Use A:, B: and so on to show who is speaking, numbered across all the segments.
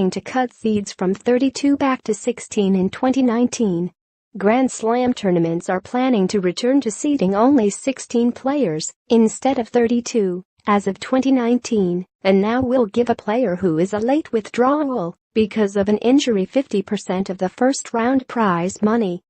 A: planning to cut seeds from 32 back to 16 in 2019. Grand Slam tournaments are planning to return to seeding only 16 players instead of 32 as of 2019, and now will give a player who is a late withdrawal because of an injury 50% of the first-round prize money.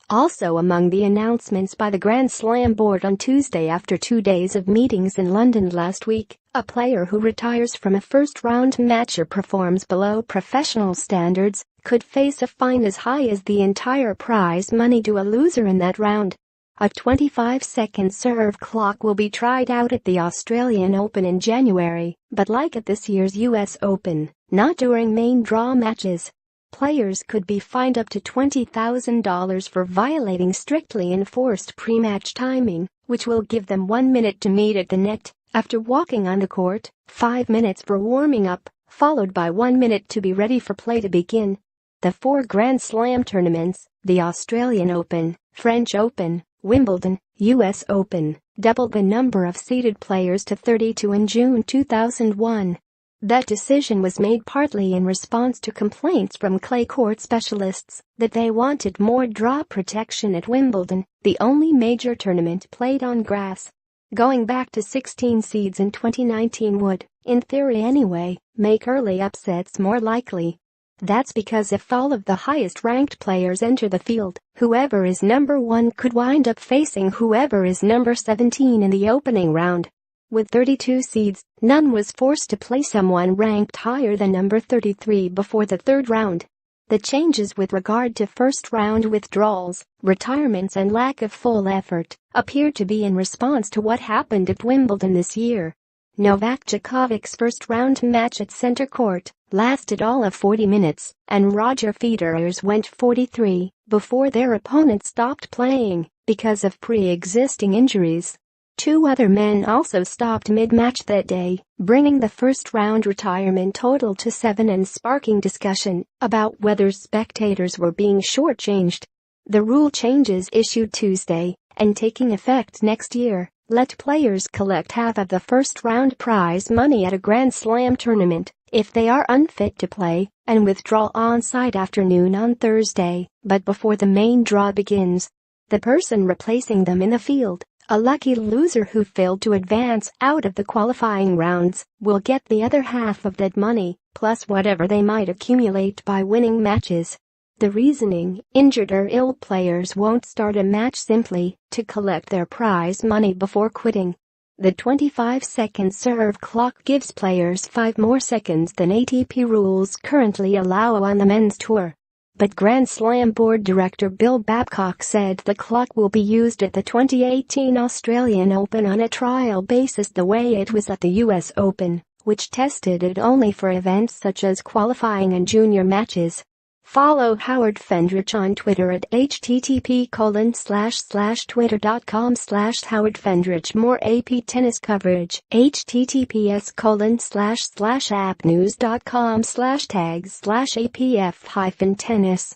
A: Also among the announcements by the Grand Slam board on Tuesday after 2 days of meetings in London last week, a player who retires from a first-round match or performs below professional standards could face a fine as high as the entire prize money to a loser in that round. A 25-second serve clock will be tried out at the Australian Open in January, but like at this year's US Open, not during main draw matches. Players could be fined up to $20,000 for violating strictly enforced pre-match timing, which will give them 1 minute to meet at the net after walking on the court, 5 minutes for warming up, followed by 1 minute to be ready for play to begin. The 4 Grand Slam tournaments, the Australian Open, French Open, Wimbledon, US Open, doubled the number of seeded players to 32 in June 2001. That decision was made partly in response to complaints from clay court specialists that they wanted more draw protection at Wimbledon, the only major tournament played on grass. Going back to 16 seeds in 2019 would, in theory anyway, make early upsets more likely. That's because if all of the highest-ranked players enter the field, whoever is number 1 could wind up facing whoever is number 17 in the opening round. With 32 seeds, none was forced to play someone ranked higher than number 33 before the third round. The changes with regard to first-round withdrawals, retirements and lack of full effort appear to be in response to what happened at Wimbledon this year. Novak Djokovic's first-round match at center court lasted all of 40 minutes, and Roger Federer's went 43 before their opponent stopped playing because of pre-existing injuries. 2 other men also stopped mid-match that day, bringing the first-round retirement total to 7 and sparking discussion about whether spectators were being shortchanged. The rule changes issued Tuesday, and taking effect next year, let players collect half of the first-round prize money at a Grand Slam tournament if they are unfit to play, and withdraw on-site afternoon on Thursday, but before the main draw begins. The person replacing them in the field, a lucky loser who failed to advance out of the qualifying rounds, will get the other half of that money, plus whatever they might accumulate by winning matches. The reasoning: injured or ill players won't start a match simply to collect their prize money before quitting. The 25-second serve clock gives players 5 more seconds than ATP rules currently allow on the men's tour. But Grand Slam board director Bill Babcock said the clock will be used at the 2018 Australian Open on a trial basis the way it was at the US Open, which tested it only for events such as qualifying and junior matches. Follow Howard Fendrich on Twitter at http://twitter.com/howardfendrich. More AP tennis coverage. https://appnews.com/tags/apf-tennis